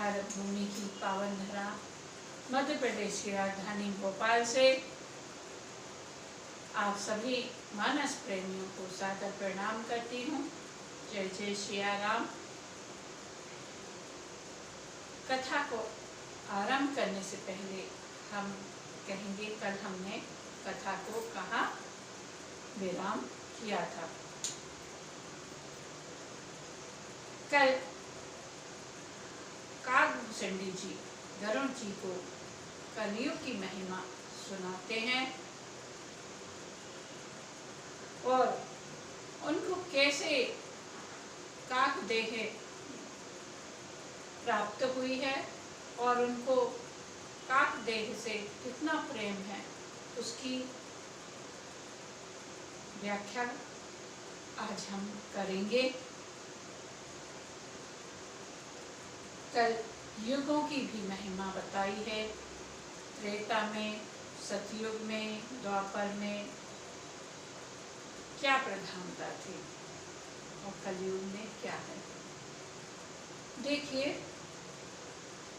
भारत भूमि की पावन धरा मध्य प्रदेश की राजधानी भोपाल से आप सभी मानस प्रेमियों को सादर प्रणाम करती हूँ। जय जय सिया राम। कथा को आरंभ करने से पहले हम कहेंगे, कल हमने कथा को कहाँ विराम किया था। कल कागभूषणी जी गरुड़ जी को कलियुग की महिमा सुनाते हैं और उनको कैसे काकदेह प्राप्त हुई है और उनको काकदेह से कितना प्रेम है उसकी व्याख्या आज हम करेंगे। कल युगों की भी महिमा बताई है। त्रेता में, सतयुग में, द्वापर में क्या प्रधानता थी और कलयुग में क्या है। देखिए,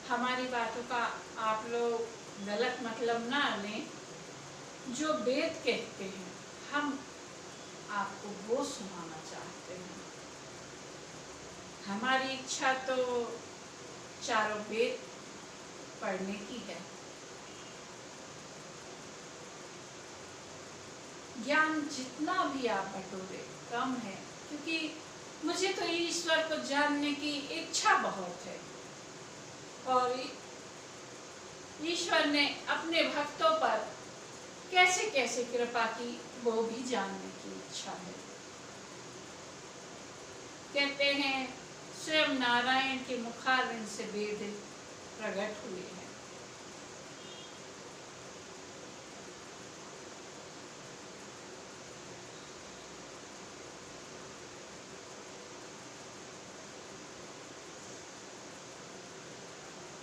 हमारी बातों का आप लोग गलत मतलब ना लें। जो वेद कहते हैं हम आपको वो सुनाना चाहते हैं। हमारी इच्छा तो चारों वेद पढ़ने की है। ज्ञान जितना भी आप बटोरे कम है, क्योंकि मुझे तो ईश्वर को जानने की इच्छा बहुत है और ईश्वर ने अपने भक्तों पर कैसे कैसे कृपा की वो भी जानने की इच्छा है। कहते हैं स्वयं नारायण के मुखारविंद से वेद प्रकट हुए हैं।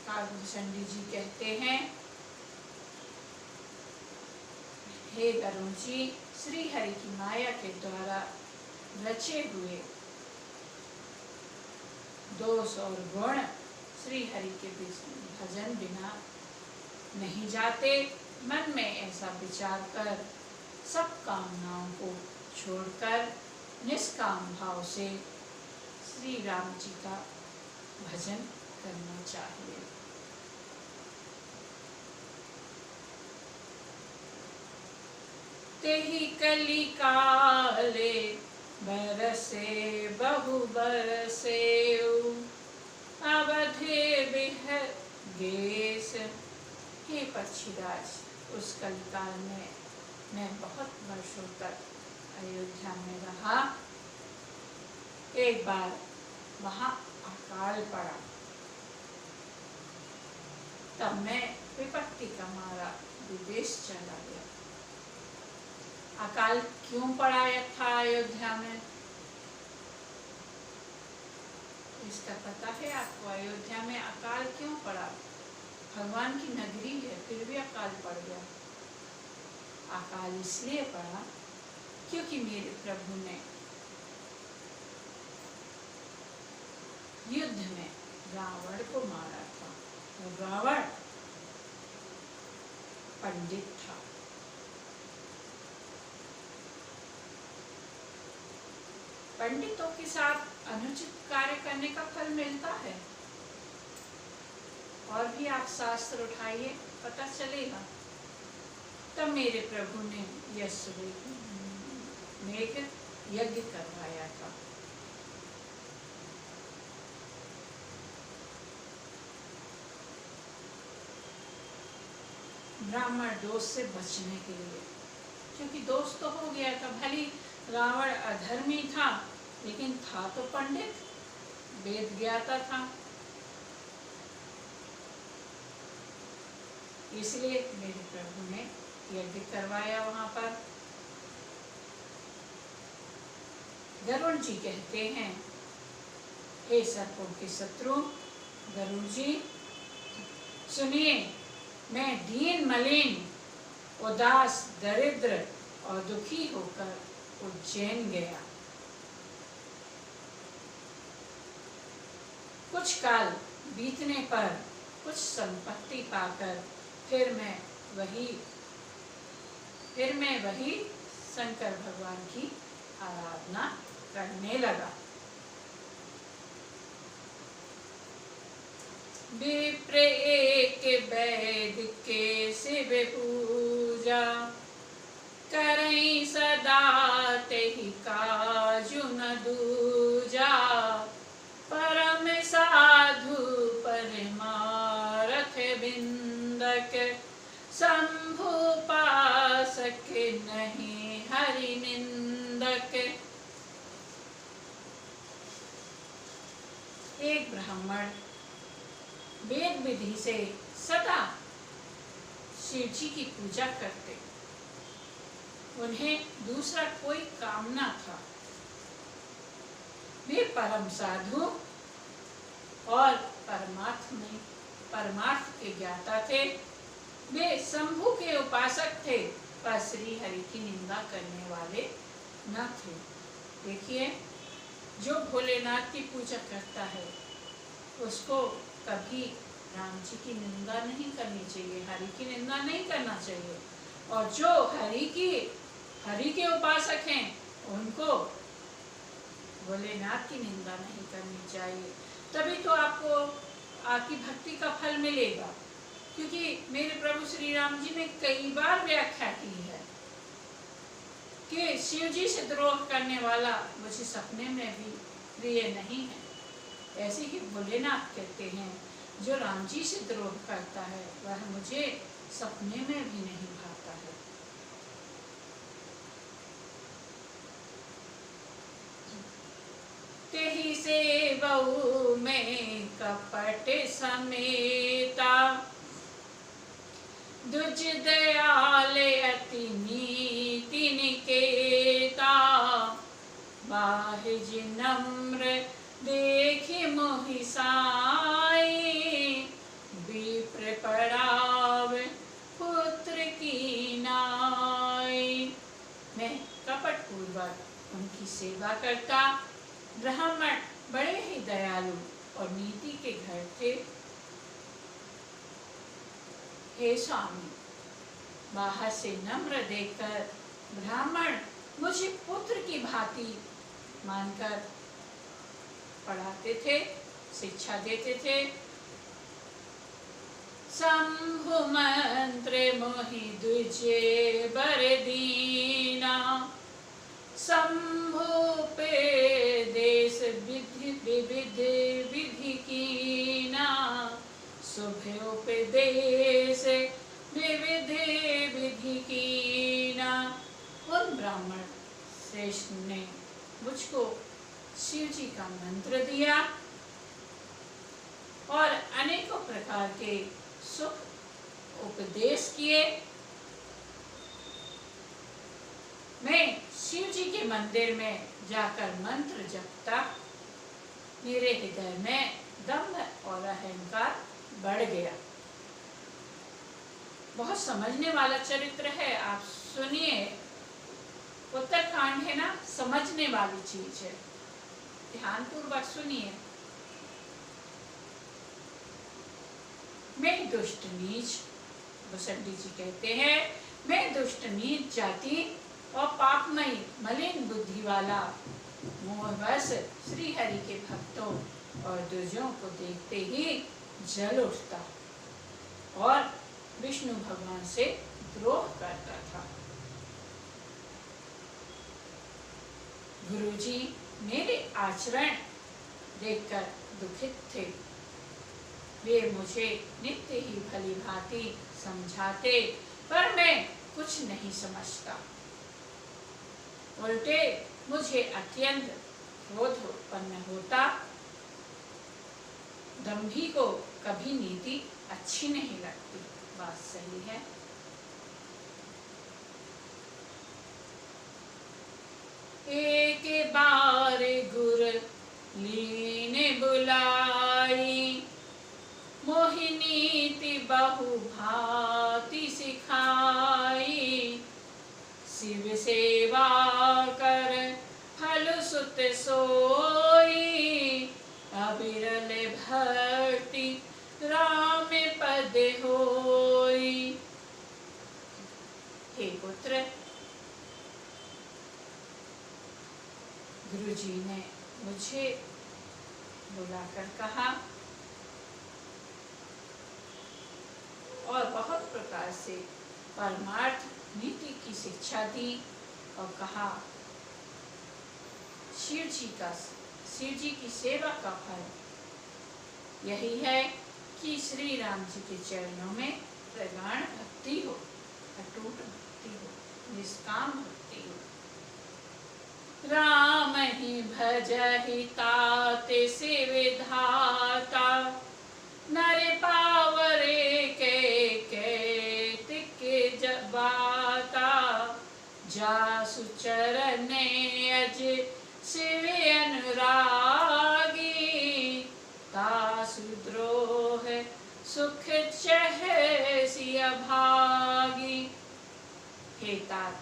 कागभूषणी जी कहते हैं, हे गरुड़ जी, श्री हरि की माया के द्वारा रचे हुए दोष और गुण श्री हरि के भजन बिना नहीं जाते। मन में ऐसा विचार कर सब कामनाओं को छोड़कर निष्काम भाव से श्री राम जी का भजन करना चाहिए। तेहि कली काले बरसे बहु बरसे अवधे विहगेश। हे पक्षीराज, उस कलिकाल में मैं बहुत वर्षों तक अयोध्या में रहा। एक बार वहाँ अकाल पड़ा, तब मैं विपत्ति का मारा विदेश चला गया। अकाल क्यों पड़ा था अयोध्या में, इसका पता है आपको? अयोध्या में अकाल क्यों पड़ा? भगवान की नगरी है, फिर भी अकाल पड़ गया। अकाल इसलिए पड़ा क्योंकि मेरे प्रभु ने युद्ध में रावण को मारा था। तो रावण पंडित था। पंडितों के साथ अनुचित कार्य करने का फल मिलता है। और भी आप शास्त्र उठाइए, पता चलेगा। तब मेरे प्रभु ने मेघ यज्ञ करवाया था। ब्राह्मण दोष से बचने के लिए, क्योंकि दोष तो हो गया था। भली रावण अधर्मी था, लेकिन था तो पंडित, वेद ज्ञाता था। इसलिए मेरे प्रभु ने यज्ञ करवाया वहां पर। गरुड़ जी कहते हैं, हे सर्पों के शत्रु गरुड़ जी, सुनिए, मैं दीन मलिन, उदास, दरिद्र और दुखी होकर उज्जैन गया। कुछ काल बीतने पर कुछ संपत्ति पाकर फिर मैं वही शंकर भगवान की आराधना करने लगा। विप्र एक वैद के शिव पूजा, करई सदा तेहि काजु न दूजा। परम साधु परमारथ बिंदक, शंभु पासक नहीं हरि निंदक। एक ब्राह्मण वेद विधि से सदा शिव जी की पूजा करते। उन्हें दूसरा कोई काम न था। वे परम साधु और परमार्थ के ज्ञाता थे। वे शंभु के उपासक थे, पर श्री हरि की निंदा करने वाले न थे। देखिए, जो भोलेनाथ की पूजा करता है उसको कभी राम जी की निंदा नहीं करनी चाहिए, हरि की निंदा नहीं करना चाहिए। और जो हरि के उपासक हैं उनको भोलेनाथ की निंदा नहीं करनी चाहिए। तभी तो आपको आपकी भक्ति का फल मिलेगा। क्योंकि मेरे प्रभु श्री राम जी ने कई बार व्याख्या की है कि शिव जी से द्रोह करने वाला मुझे सपने में भी प्रिय नहीं है। ऐसे ही भोलेनाथ कहते हैं, जो राम जी से द्रोह करता है वह मुझे सपने में भी नहीं भाता है। तेहि से बहु में कपट समेता, दुज दयाल अति नीति निकेता। बाहिज नम्र देखि मोहि साई, विप्र पड़ाव पुत्र की नाई। मैं कपट पूर्वक उनकी सेवा करता। ब्राह्मण बड़े ही दयालु और नीति के घर थे। हे स्वामी, बाहर से नम्र देखकर ब्राह्मण मुझे पुत्र की भांति मानकर पढ़ाते थे, शिक्षा देते थे। शंभु मंत्र मोहि दुजे बर दीना, शंभु पे देश विधि विविध विधि कीना। शुभ उपदेश विविध विधि कीना। उन ब्राह्मण श्रेष्ठ ने मुझको शिव जी का मंत्र दिया और अनेकों प्रकार के सुख उपदेश किए। मैं शिव जी के मंदिर में जाकर मंत्र जपता। मेरे हृदय में दंभ और अहंकार बढ़ गया। बहुत समझने वाला चरित्र है, आप सुनिए। उत्तरकांड है ना, समझने वाली चीज है, ध्यान पूर्वक सुनिए। मैं दुष्ट नीच, बसंती जी कहते हैं, मैं दुष्ट नीच जाति और पापमयी मलिन बुद्धि वाला मोहवश श्री हरि के भक्तों और दुर्जों को देखते ही जल उठता और विष्णु भगवान से द्रोह करता था। गुरुजी मेरे आचरण देखकर दुखित थे। वे मुझे नित्य ही भली भांति समझाते, पर मैं कुछ नहीं समझता। उल्टे मुझे अत्यंत क्रोध उत्पन्न होता। दंभी को कभी नीति अच्छी नहीं लगती, बात सही है। एक बार गुर लीन बुलाई, मोहि नीति बहु भांति सिखाई। शिव सेवा कर फल सुत सोई, अबिरल भक्त शक्ति राम पद होई। हे पुत्र, गुरुजी ने मुझे बुलाकर कहा और बहुत प्रकार से परमार्थ नीति की शिक्षा दी और कहा शिव जी की सेवा का फल यही है कि श्री राम जी के चरणों में प्रगाढ़ भक्ति हो, अटूट भक्ति हो, निष्काम भक्ति हो। राम ही भजहि ताते से विधाता, नर पावरे के तिके जबाता। जासु चरने अज शिव अनुरागी, तासु द्रोह सुख चह सिय भागी। हे तात,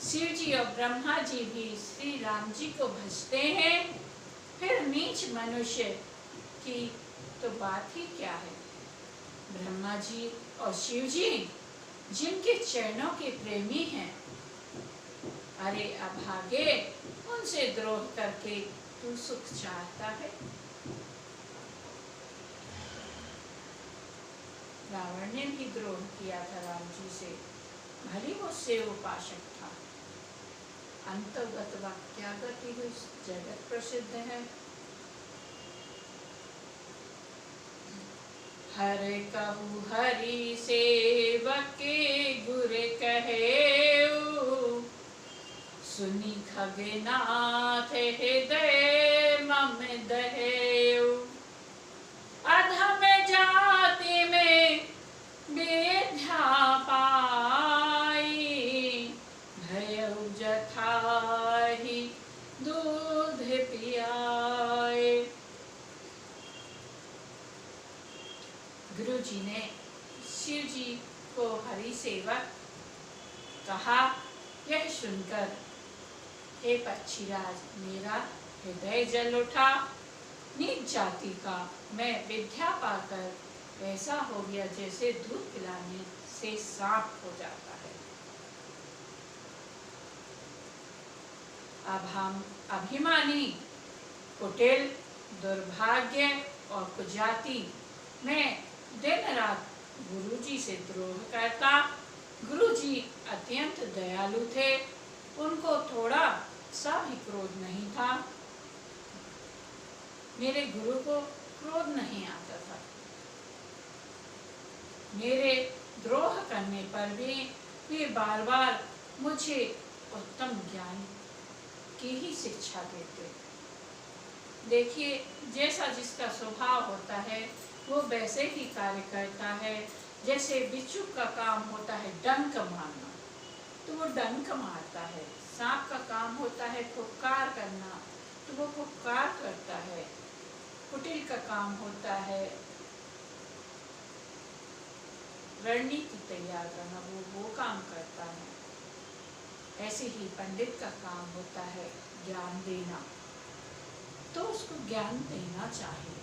शिव जी और ब्रह्मा जी भी श्री राम जी को भजते हैं, फिर नीच मनुष्य की तो बात ही क्या है। ब्रह्मा जी और शिव जी जिनके चरणों के प्रेमी हैं, अरे अभागे, उनसे द्रोह करके तू सुख चाहता है। रावण ने भी द्रोह किया था राम जी से, भले वो शिव उपासक था। अंतर्गत वाक्यागति हुई जगत प्रसिद्ध है। हर कहु हरि सेवक गुर कहेउ, सुनी खगनाथ हृदय मम दहेउ। अधम जाति में विद्या पाई, भयउ जथाहि दूध पियाए। गुरु जी ने शिव जी को हरि सेवक कहा। यह सुनकर हे पक्षीराज, मेरा हृदय जल उठा। नीच जाति का मैं विद्या पाकर ऐसा हो गया जैसे दूध पिलाने से सांप हो जाता है। अब हम अभिमानी, कुटिल, दुर्भाग्य और कुजाति में दिन रात गुरु जी से द्रोह करता। गुरु जी अत्यंत दयालु थे, उनको थोड़ा सा भी क्रोध नहीं था। मेरे गुरु को क्रोध नहीं आता था। मेरे द्रोह करने पर भी वे बार बार मुझे उत्तम ज्ञान की ही शिक्षा देते। देखिए, जैसा जिसका स्वभाव होता है वो वैसे ही कार्य करता है। जैसे बिच्छू का काम होता है डंक मारना, तो वो डंक मारता है। सांप का काम होता है फुफकार करना, तो वो फुफकार करता है। कुटिल का काम होता है रणनीति तैयार करना, वो काम करता है। ऐसे ही पंडित का काम होता है ज्ञान देना, तो उसको ज्ञान देना चाहिए,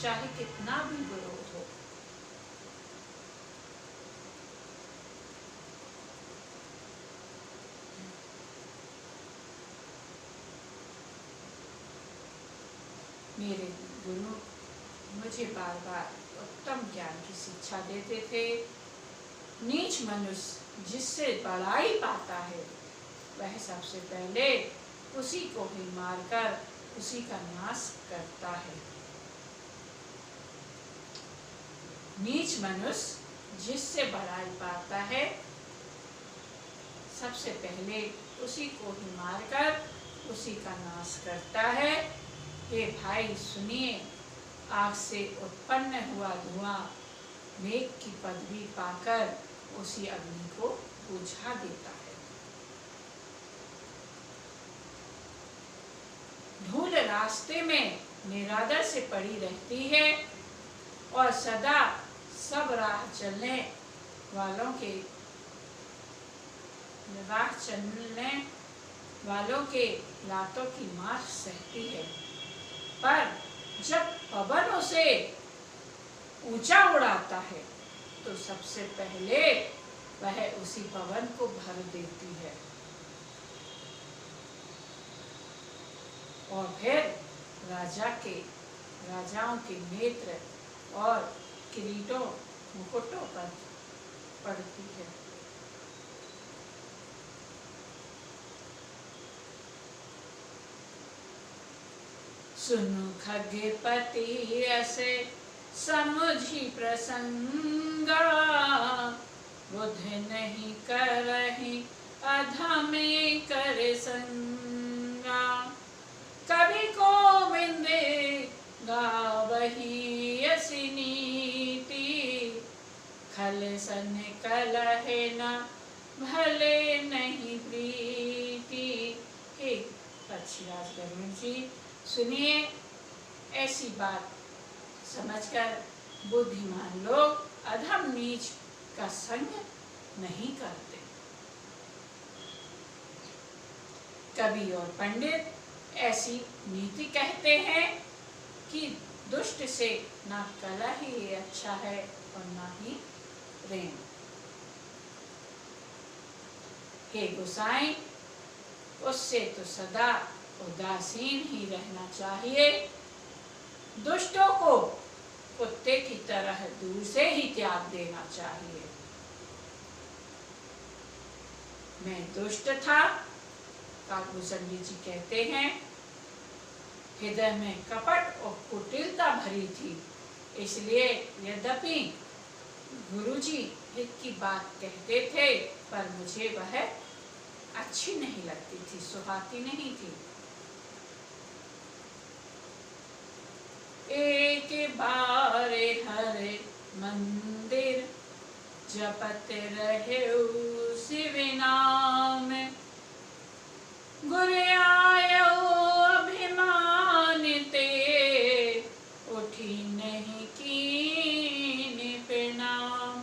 चाहे कितना भी विरोध हो। मेरे गुरु मुझे बार बार उत्तम ज्ञान की शिक्षा देते थे। नीच मनुष्य जिससे बड़ाई पाता है, वह सबसे पहले उसी को ही मारकर उसी का नाश करता है। नीच मनुष्य जिससे बड़ाई पाता है, सबसे पहले उसी को ही मारकर उसी का नाश करता है। हे भाई सुनिए, आग से उत्पन्न हुआ धुआं मेघ की पदवी पाकर उसी अग्नि को बुझा देता है। धूल रास्ते में निरादर से पड़ी रहती है और सदा सब राह चलने वालों के लातों की मार सहती है। पर जब पवन उसे ऊंचा उड़ाता है तो सबसे पहले वह उसी पवन को भर देती है और फिर राजाओं के नेत्र और किरीटों मुकुटों पर पड़ती है। सुनु खगपति ऐसे समुझी प्रसंगा, बुध नहीं करहि अधमे कर संगा। कवि को बिंदे गावही असी नीति, खल सन कलहे न भले नहीं प्रीति। हे पक्षीराज गरुड़ जी, सुनिए, ऐसी बात समझकर बुद्धिमान लोग अधम नीच का संग नहीं करते। कवि और पंडित ऐसी नीति कहते हैं कि दुष्ट से ना कलह ही अच्छा है और ना ही प्रेम। हे गोसाई, उससे तो सदा उदासीन ही रहना चाहिए। दुष्टों को कुत्ते की तरह दूर से ही त्याग देना चाहिए। मैं दुष्ट था, काकभूषण जी कहते हैं, हृदय में कपट और कुटिलता भरी थी, इसलिए यद्यपि गुरुजी हित की बात कहते थे पर मुझे वह अच्छी नहीं लगती थी, सुहाती नहीं थी। एक बार हरे मंदिर जपत रहे शिव नाम, गुर आयो अभिमान ते, उठी नहीं कीन प्रणाम।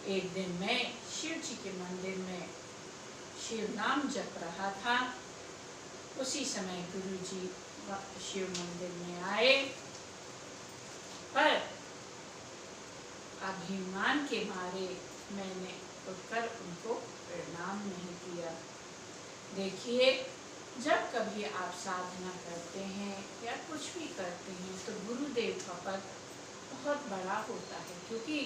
एक दिन मैं शिव जी के मंदिर में शिव नाम जप रहा था। उसी समय गुरु जी शिव मंदिर में आए, पर अभिमान के मारे मैंने उठकर उनको प्रणाम नहीं किया। देखिए, जब कभी आप साधना करते हैं या कुछ भी करते हैं तो गुरुदेव का पद बहुत बड़ा होता है, क्योंकि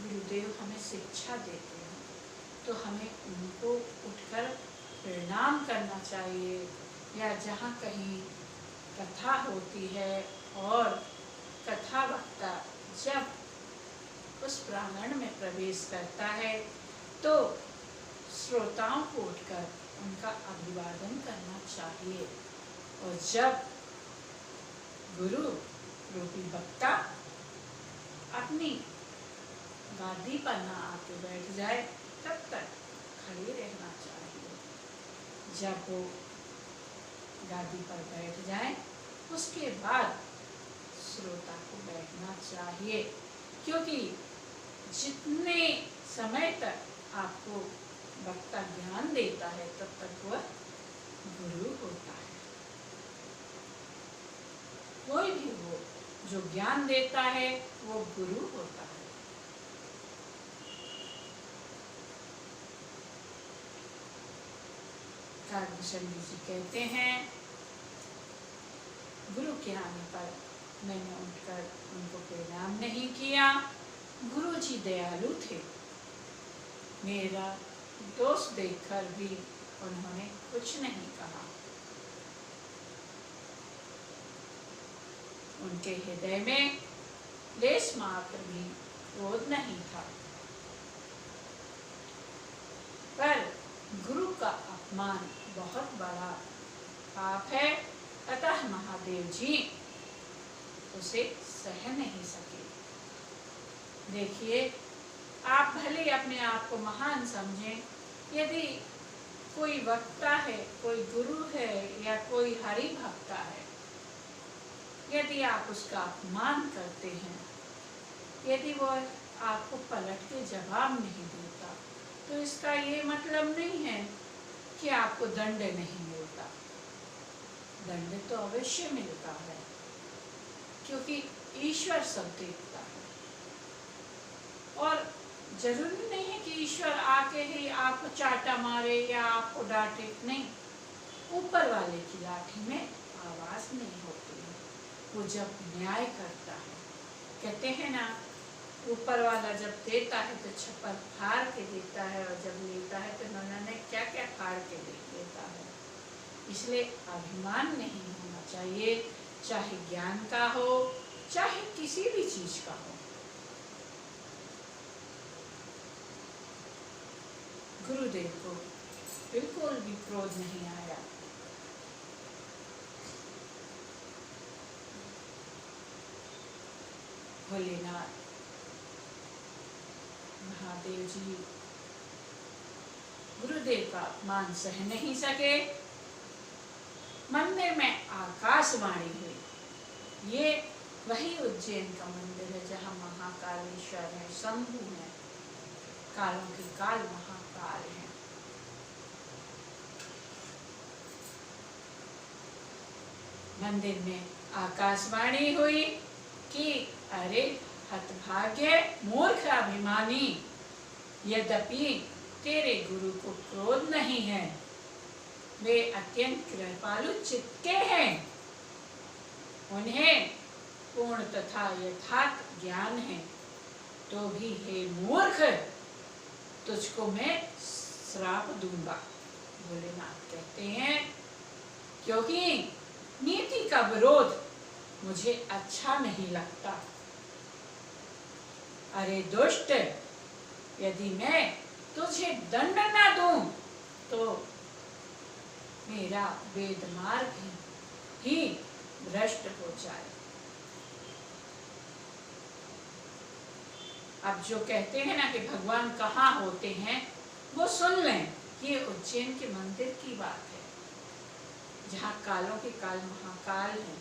गुरुदेव हमें शिक्षा देते हैं तो हमें उनको उठकर प्रणाम करना चाहिए। या जहाँ कहीं कथा होती है और कथा वक्ता जब उस प्रांगण में प्रवेश करता है तो श्रोताओं को उठकर उनका अभिवादन करना चाहिए। और जब गुरु रूपी वक्ता अपनी गादी पर ना आके बैठ जाए तब तक खड़े रहना चाहिए। जब वो गादी पर बैठ जाए उसके बाद श्रोता को बैठना चाहिए, क्योंकि जितने समय तक आपको वक्ता ज्ञान देता है तब तक वह गुरु होता है। कोई भी हो जो ज्ञान देता है वो गुरु होता है। काकभूषण जी कहते हैं, गुरु के आने पर मैंने उठकर उनको प्रणाम नहीं किया। गुरु जी दयालु थे, मेरा दोष देखकर भी उन्होंने कुछ नहीं कहा। उनके हृदय में लेश मात्र भी क्रोध नहीं था। पर गुरु का अपमान बहुत बड़ा पाप है, अतः महादेव जी उसे सह नहीं सके। देखिए, आप भले अपने आप को महान समझें, यदि कोई वक्ता है, कोई गुरु है या कोई हरि भक्ता है, यदि आप उसका अपमान करते हैं, यदि वो आपको पलट के जवाब नहीं देता, तो इसका ये मतलब नहीं है कि आपको दंड नहीं मिलता। दंड तो अवश्य मिलता है, क्योंकि ईश्वर सब देखता है। और जरूरी नहीं है कि ईश्वर आके ही आपको चाटा मारे या आपको डांटे, नहीं। ऊपर वाले की लाठी में आवाज नहीं होती है, वो जब न्याय करता है। कहते हैं ना, ऊपर वाला जब देता है तो छप्पर फाड़ के देता है, और जब लेता है तो न क्या क्या फाड़ के दे देता है। इसलिए अभिमान नहीं होना चाहिए, चाहे ज्ञान का हो, चाहे किसी भी चीज का हो। गुरुदेव को बिल्कुल भी क्रोध नहीं आया। भोलेनाथ महादेव जी गुरुदेव का अपमान सह नहीं सके। मंदिर में आकाशवाणी हुई। ये वही उज्जैन का मंदिर है जहाँ महाकालेश्वर है, शंभु है, कालों के काल महाकाल है। मंदिर में आकाशवाणी हुई कि अरे हतभाग्य मूर्ख अभिमानी, यद्यपि तेरे गुरु को क्रोध नहीं है, वे अत्यंत कृपालु चित्त के हैं, उन्हें पूर्ण तथा यथार्थ ज्ञान है, तो भी हे मूर्ख, तुझको मैं श्राप दूंगा। भोलेनाथ कहते हैं क्योंकि नीति का विरोध मुझे अच्छा नहीं लगता। अरे दुष्ट, यदि मैं तुझे दंड न दूं तो मेरा वेद मार्ग ही भ्रष्ट हो जाए। अब जो कहते हैं ना कि भगवान कहाँ होते हैं, वो सुन लें। ये उज्जैन के मंदिर की बात है, जहाँ कालों के काल महाकाल है,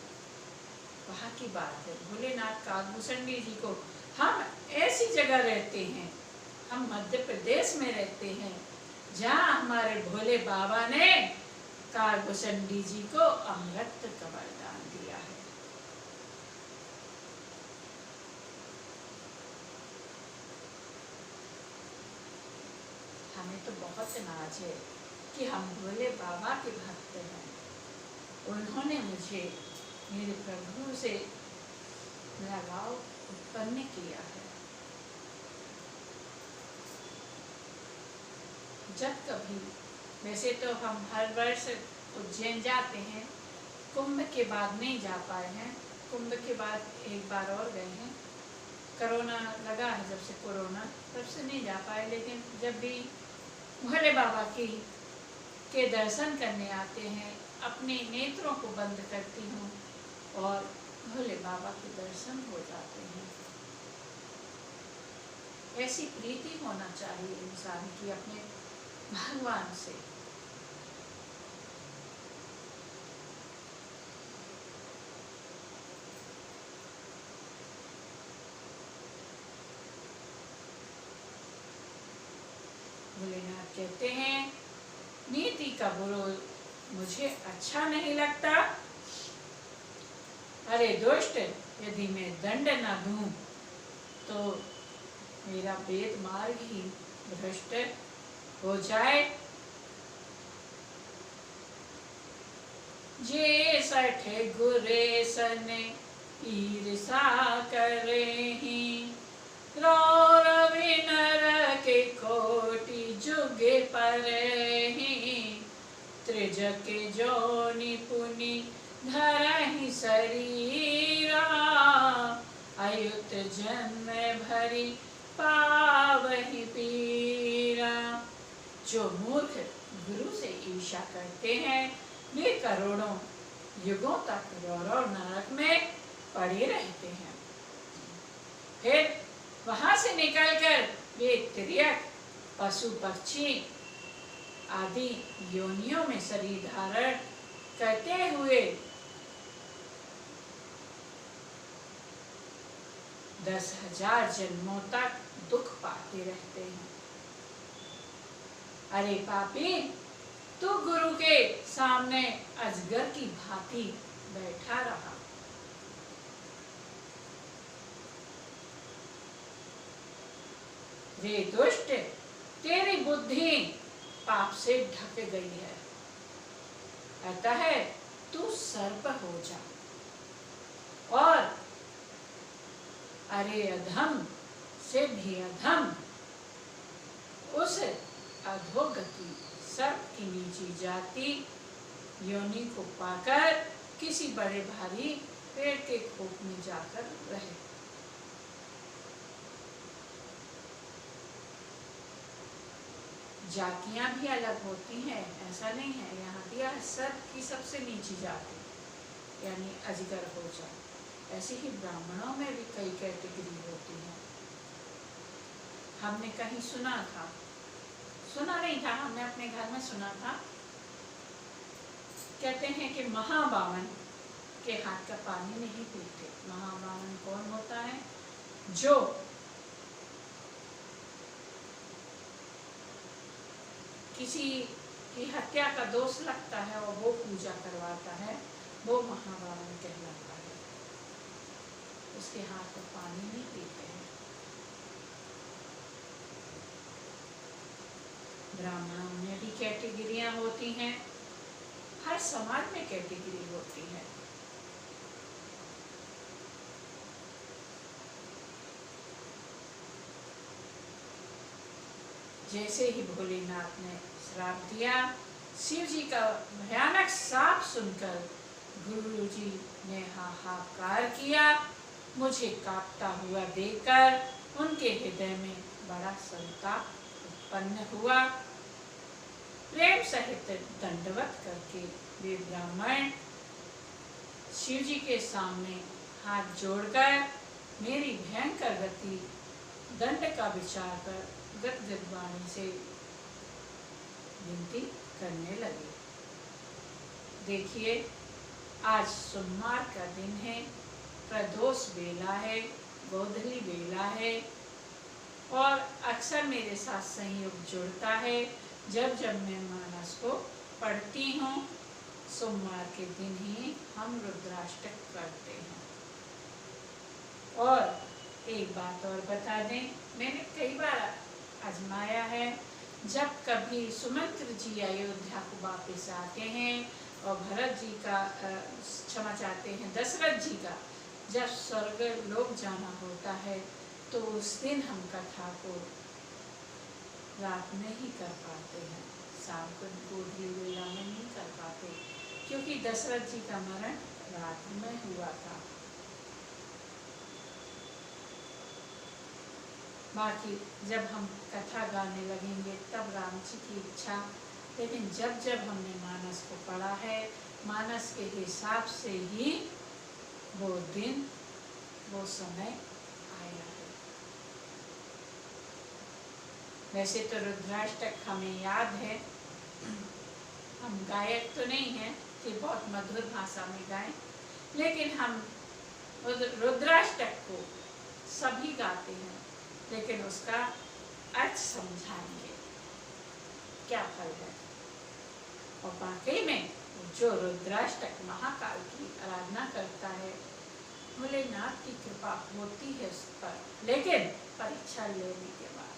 वहाँ की बात है। भोलेनाथ कालभूषण जी को, हम ऐसी जगह रहते हैं, हम मध्य प्रदेश में रहते हैं, जहाँ हमारे भोले बाबा ने कालभूषण जी को अमृत का वरदान दिया है। हमें तो बहुत नाज है कि हम भोले बाबा के भक्त हैं। उन्होंने मुझे मेरे प्रभु से लगाव उत्पन्न किया है। जब कभी, वैसे तो हम हर वर्ष उज्जैन जाते हैं, कुंभ के बाद नहीं जा पाए हैं। कुंभ के बाद एक बार और गए हैं, कोरोना लगा है जब से, कोरोना तब से नहीं जा पाए। लेकिन जब भी भोले बाबा के दर्शन करने आते हैं, अपने नेत्रों को बंद करती हूँ और भोले बाबा के दर्शन हो जाते हैं। ऐसी प्रीति होना चाहिए इंसान की अपने भगवान से। भोलेनाथ कहते हैं नीति का विरोध मुझे अच्छा नहीं लगता। अरे दुष्ट, यदि मैं दंड न दूं तो मेरा वेद मार्ग ही भ्रष्ट हो जाए। जे सठे गुरेसन ईर्षा करे ही, रौरवि नर के कोटि जुगे परे ही, त्रिजग जोनि पुनि धरहि शरीरा, अयुत जन्म भरी पावहि पीरा। जो मूर्ख गुरु से ईर्ष्या करते हैं, वे करोड़ों युगों तक रौरव नरक में पड़े रहते हैं। फिर वहां से निकलकर वे तिर्यक, पशु पक्षी आदि योनियों में शरीर धारण करते हुए 10,000 जन्मों तक दुख पाते रहते हैं। अरे पापी, तू गुरु के सामने अजगर की भांति बैठा रहा। रे दुष्ट, तेरी बुद्धि पाप से ढक गई है, अतः तू सर्प हो जा। और अरे अधम से भी अधम उस अधोगति सर्प की नीची जाति योनि को पाकर किसी बड़े भारी पेड़ के खोप में जाकर रहे। जातियां भी अलग होती हैं, ऐसा नहीं है। यहाँ दिया सर्प की सबसे नीची जाति यानी अजगर हो जा। ऐसे ही ब्राह्मणों में भी कई कैटेगरी होती है। हमने कहीं सुना नहीं था, हमने अपने घर में सुना था। कहते हैं कि महाबावन के हाथ का पानी नहीं पीते। महाबावन कौन होता है? जो किसी की हत्या का दोष लगता है और वो पूजा करवाता है, वो महाबावन कहलाता है। उसके हाथ का पानी नहीं पीते हैं। ब्राह्मणों में भी कैटेगरियां होती हैं, हर समाज में कैटेगरी होती है। जैसे ही भोलेनाथ ने श्राप दिया, शिव जी का भयानक श्राप सुनकर गुरु जी ने हाहाकार किया। मुझे कांपता हुआ देखकर उनके हृदय में बड़ा संताप उत्पन्न हुआ। प्रेम सहित दंडवत करके वे ब्राह्मण शिव जी के सामने हाथ जोड़कर मेरी भयंकर गति दंड का विचार कर गदगद वाणी से विनती करने लगे। देखिए, आज सोमवार का दिन है, प्रदोष बेला है, गोधली बेला है और अक्सर मेरे साथ संयोग जुड़ता है। जब जब मैं मानस को पढ़ती हूँ, सोमवार के दिन ही हम रुद्राष्टक करते हैं। और एक बात और बता दें, मैंने कई बार आजमाया है। जब कभी सुमंत्र जी अयोध्या को वापस आते हैं और भरत जी का क्षमा चाहते हैं, दशरथ जी का जब स्वर्ग लोक जाना होता है, तो उस दिन हम कथा को रात में ही कर पाते हैं, शाम को गोधली वेला में नहीं कर पाते, क्योंकि दशरथ जी का मरण रात में हुआ था। बाकी जब हम कथा गाने लगेंगे तब राम जी की इच्छा, लेकिन जब जब हमने मानस को पढ़ा है, मानस के हिसाब से ही वो दिन, वो समय आया है। वैसे तो रुद्राष्टक हमें याद है, हम गायक तो नहीं हैं कि बहुत मधुर भाषा में गाएं, लेकिन हम रुद्राष्टक को सभी गाते हैं, लेकिन उसका अर्थ समझाएंगे क्या फल है। और वाकई में जो रुद्राष्टक महाकाल की आराधना करता है, भोलेनाथ की कृपा होती है उस पर, लेकिन परीक्षा लेने के बाद,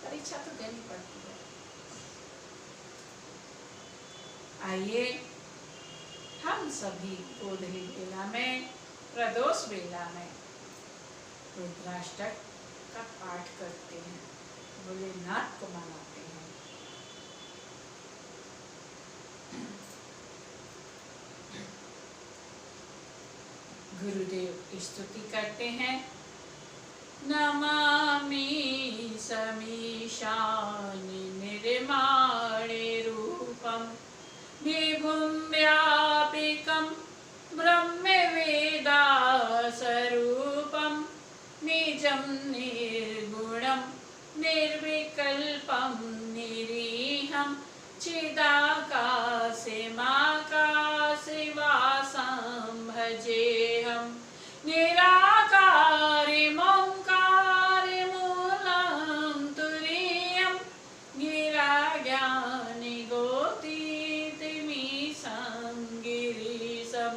परीक्षा तो देनी पड़ती है। आइए हम सभी गोधली बेला में, प्रदोष बेला में रुद्राष्टक का पाठ करते हैं, भोलेनाथ को मनाते हैं। गुरुदेव की स्तुति करते हैं। नमामि समीशानि निर्माणे रूपं विभुं व्यापिकं ब्रह्मवेदासरूपं निजं निर्गुणं निर्विकल्पं निरीहं चिदाकाशमाकाशवासं भजेऽहं निराकारिमोङ्कारमूलं तुरीयं गिराज्ञानिगोतीतिमीशं गिरीशं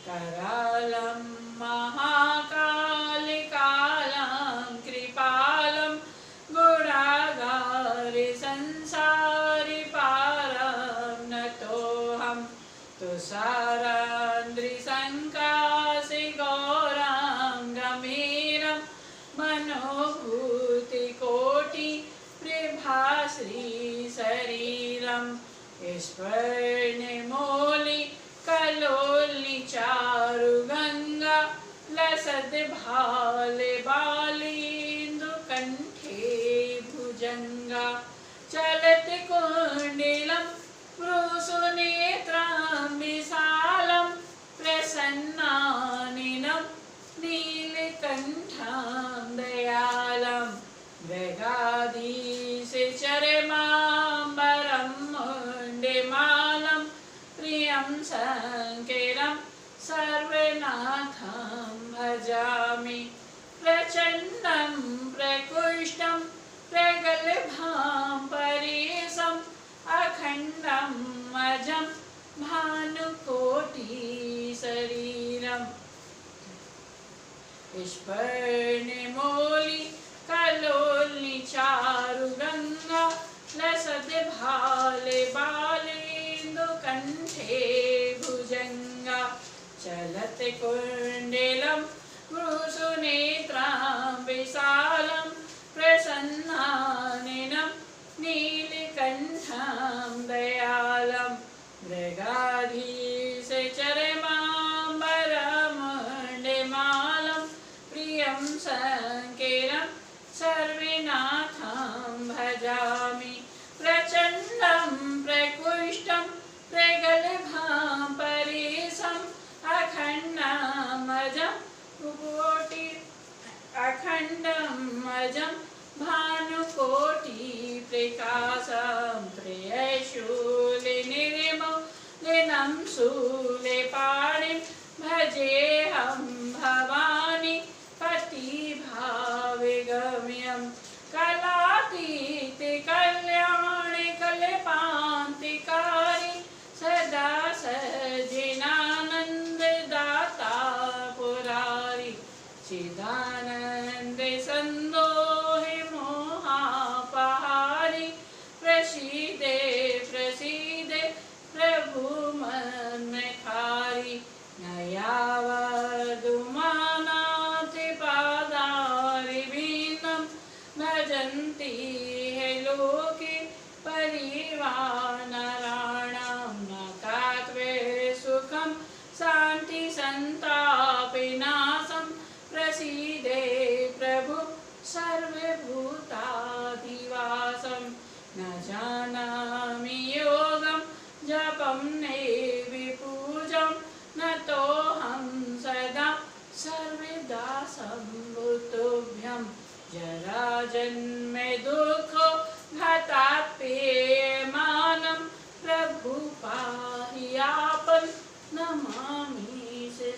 करालं महाकालिकालं कृपाकरं स्वर्णमौलि कलोलि चारु गंगा लसद भाले बालेन्दु कंठे भुजंगा चलत कुंडलम वृषनेत्रं विशालं प्रसन्नाननं नीलकण्ठं दयालं मृगाधीशचरमाम्बरं मुण्डमालं प्रियं शङ्करं सर्वनाथं भजामि प्रचण्डं प्रकृष्टं प्रगल्भां परेशम् अखण्डं अजं भानुकोटिशरीरम् स्वर्णमौलि कलोलि चारु गंगा लसद भाले बालेन्दु कंठे भुजंगा चलत कुंडलं वृषनेत्रं विशालं प्रसन्नाननं नीलकण्ठं दयालं मृगाधीशचरमाम्बरमुण्डमालं प्रियं शङ्करं सर्वनाथं भजामि प्रचण्डं प्रकृष्टं प्रगल्भां परेशम् अखण्डमजं भानुकोटि प्रकाशं त्रयशूलनिर्मलिनं शूलपाणिं भजेऽहं भवानी पतिभावगम्यं कलातीत कल्याणि कल्पान्तिकारी सदा सज्जनानन्ददाता पुरारी चिदानन्द सन्दोहि मोहापहारि प्रसीदे प्रसीदे प्रभु मन्मथारि नयावदुमानाति पादारिवीनं भजन्ति हे लोके परिवानराणां न कात्वे सुखं शान्ति सन्तापविनाशं प्रसीदे प्रभु सर्वभूताधिवासं न जानामि योगं जपं नैवि पूजं नतोऽहं सदा सर्वदा सम्भुतोभ्यं जराजन्म दुःखो घाताप्यमानं प्रभु पाहि आपन् नमामि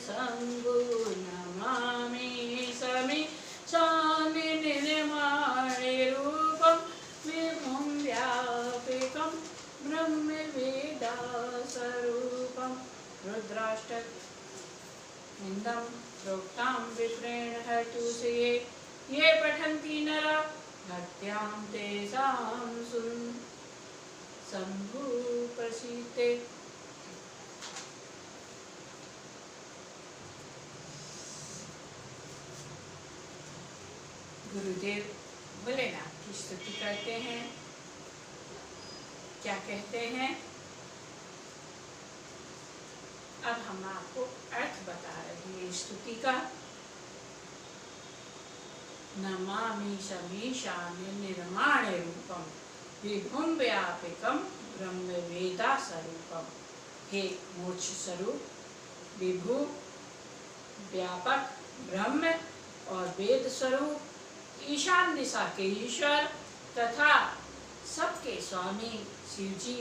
शम्भो नमामि समी शान्तिनिर्माणे रूपं विभुं व्यापकं ब्रह्मवेदासरूपं रुद्राष्टक निन्दं प्रोक्तां विप्रेण हर्तुषये ये पठन्ति नरा भक्त्यां तेषां शम्भु प्रसीदते। गुरुदेव भोलेनाथ की स्तुति करते हैं। क्या कहते हैं? अब हम आपको अर्थ बता रहे हैं स्तुति का। नमामि समीशानि निर्माणे रूपम विभुं व्यापकं ब्रह्मवेदा स्वरूपम। हे मोक्ष स्वरूप, विभु, व्यापक, ब्रह्म और वेद स्वरूप, ईशान दिशा के ईश्वर तथा सबके स्वामी शिव जी,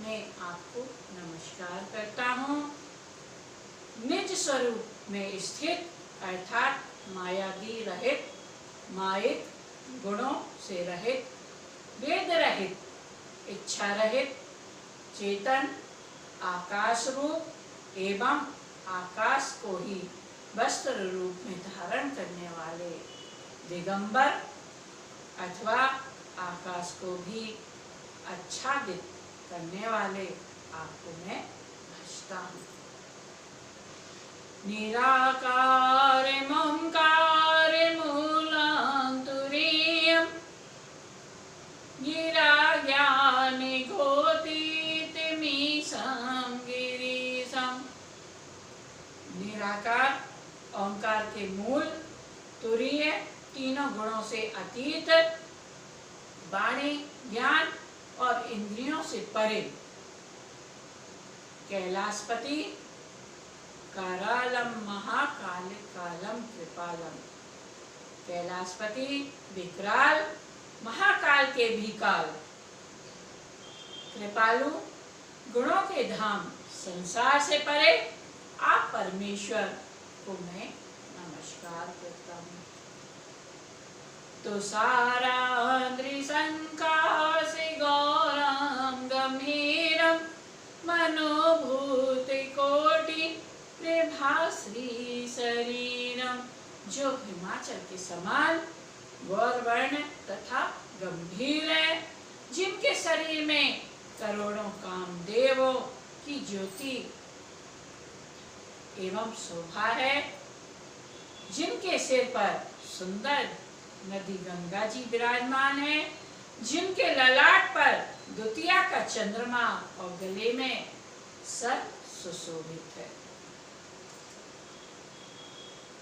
मैं आपको नमस्कार करता हूँ। निज स्वरूप में स्थित अर्थात मायादी रहित, मायिक गुणों से रहित, वेद रहित, इच्छा रहित, चेतन, आकाश रूप एवं आकाश को ही वस्त्र रूप में धारण करने वाले दिगंबर अथवा आकाश को भी आच्छादित करने वाले आपको मैं भजता हूँ। निराकार ममकार मूलांतुरीयम् गिरा ज्ञानि गोतीति निराकार, ओंकार के मूल, तुरीय, तीनों गुणों से अतीत, वाणी, ज्ञान और इंद्रियों से परे, कैलाशपति, करालम महाकाल कालम कृपालम। कैलाशपति, विकराल, महाकाल के भी काल, कृपालु, गुणों के धाम, संसार से परे आप परमेश्वर को मैं नमस्कार करता हूँ। तो सारा नृशंकासि गौरम गंभीरम मनोभूति कोटि प्रभाश्री शरीरम। जो हिमाचल के समान गौरवर्ण तथा गंभीर है, जिनके शरीर में करोड़ों कामदेवों की ज्योति एवं शोभा है, जिनके सिर पर सुंदर नदी गंगा जी विराजमान है, जिनके ललाट पर द्वितीया का चंद्रमा और गले में सर सुशोभित है।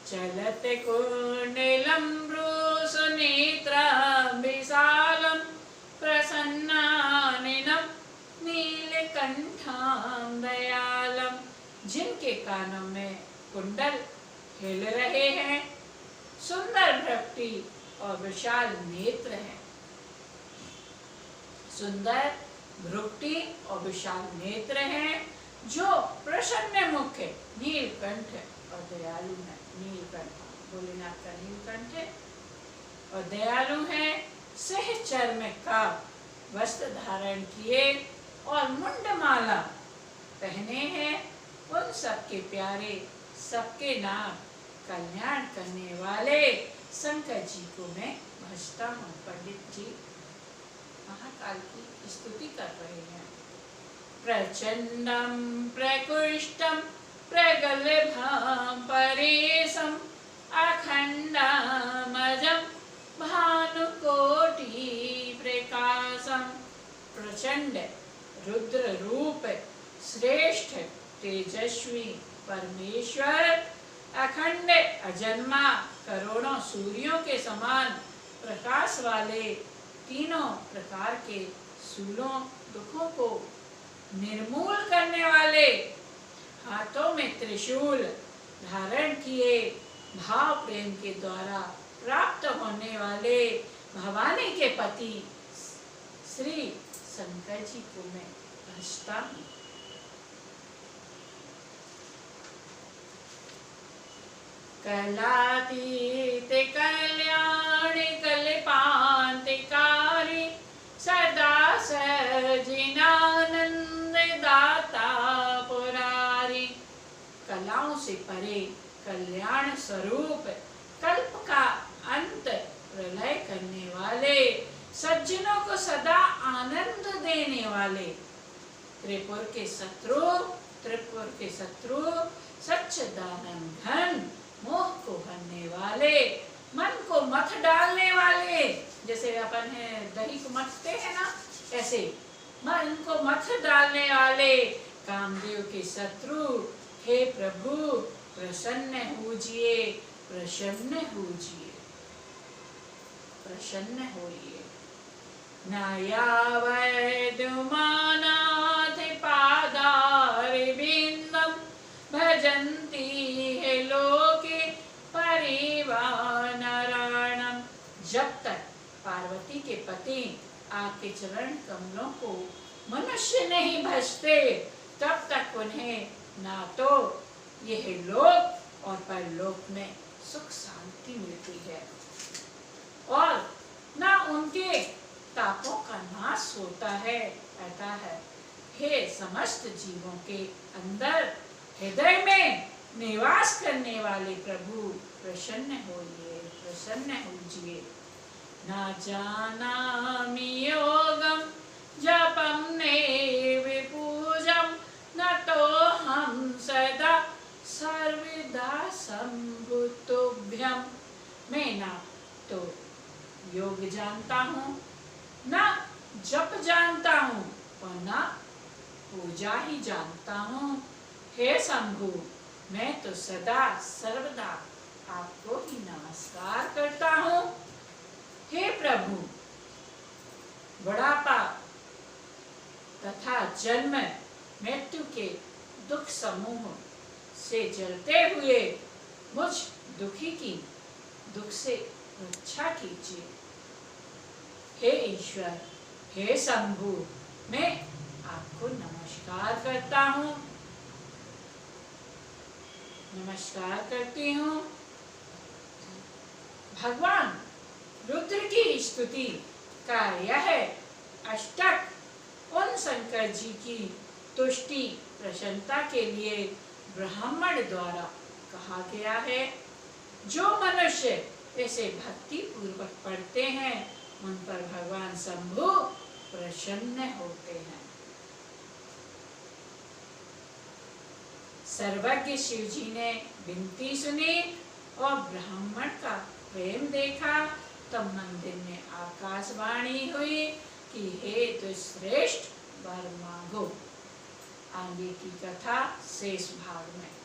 चलते कुंडलम ब्रूसुनेत्रम विशालम प्रसन्नाननम नीलकंठम दयालम। जिनके कानों में कुंडल हिल रहे हैं, सुंदर भ्रकुटी और विशाल नेत्र हैं। सुंदर भ्रकुटी और विशाल नेत्र हैं, जो प्रसन्न मुख है, नीलकंठ और दयालु है। नीलकंठ भोलेनाथ का नीलकंठ है और दयालु है। सहचर्म का वस्त्र धारण किए और मुंडमाला पहने हैं। उन सबके प्यारे, सबके नाम कल्याण करने वाले शंकर जी को मैं भजता हूँ। पंडित जी महाकाल की स्तुति कर रहे हैं। प्रचंडम प्रकृष्टम प्रगल्भं परेशम अखंडमजं भानुकोटि प्रकाशम। प्रचंड रुद्र रूप, श्रेष्ठ तेजस्वी परमेश्वर, अखंड अजन्मा, करोड़ों सूर्यों के समान प्रकाश वाले, तीनों प्रकार के सूलों दुखों को निर्मूल करने वाले, हाथों में त्रिशूल धारण किए, भाव प्रेम के द्वारा प्राप्त होने वाले भवानी के पति श्री शंकर जी को मैं भजता हूँ। कलातीत कल्याणी कल्पांतकारी सदा सजिनानंद दाता पुरारी। कलाओं से परे कल्याण स्वरूप, कल्प का अंत प्रलय करने वाले, सज्जनों को सदा आनंद देने वाले, त्रिपुर के शत्रु सच्चिदानंद घन, मोह को भरने वाले, मन को मथ डालने वाले। जैसे अपन है दही को मथते हैं ना, ऐसे मन को मथ डालने वाले कामदेव के शत्रु, हे प्रभु प्रसन्न होजिए, प्रसन्न होजिए, प्रसन्न होइए। नायावैदुमानाथ पादारविंदम भजन्ति है लोके परिवानराणम। जब तक पार्वती के पति आपके चरण कमलों को मनुष्य नहीं भजते, तब तक उन्हें ना तो यह लोक और परलोक में सुख शांति मिलती है और ना उनके तापों का नाश होता है। कहता है, हे समस्त जीवों के अंदर हृदय में निवास करने वाले प्रभु प्रसन्न होइए, प्रसन्न होजिए। ना जानामि योगम जपम नैव पूजम न तो हम सदा सर्वदा संभुतुभ्यम। मैं ना तो योग जानता हूँ, ना जप जानता हूँ और ना पूजा ही जानता हूँ। हे शंभु, मैं तो सदा सर्वदा आपको ही नमस्कार करता हूँ। हे प्रभु, बुढ़ापा तथा जन्म मृत्यु के दुख समूह से जलते हुए मुझ दुखी की दुख से रक्षा कीजिए। हे ईश्वर, हे शंभु, मैं आपको नमस्कार करता हूँ, नमस्कार करती हूँ। भगवान रुद्र की स्तुति का यह अष्टक उन शंकर जी की तुष्टि प्रसन्नता के लिए ब्राह्मण द्वारा कहा गया है। जो मनुष्य ऐसे भक्ति पूर्वक पढ़ते हैं उन पर भगवान शंभु प्रसन्न होते हैं। सर्वज्ञ शिव जी ने विनती सुनी और ब्राह्मण का प्रेम देखा, तब मंदिर में आकाशवाणी हुई कि हे दुष्श्रेष्ठ वर मांगो। आगे की कथा शेष भाग में।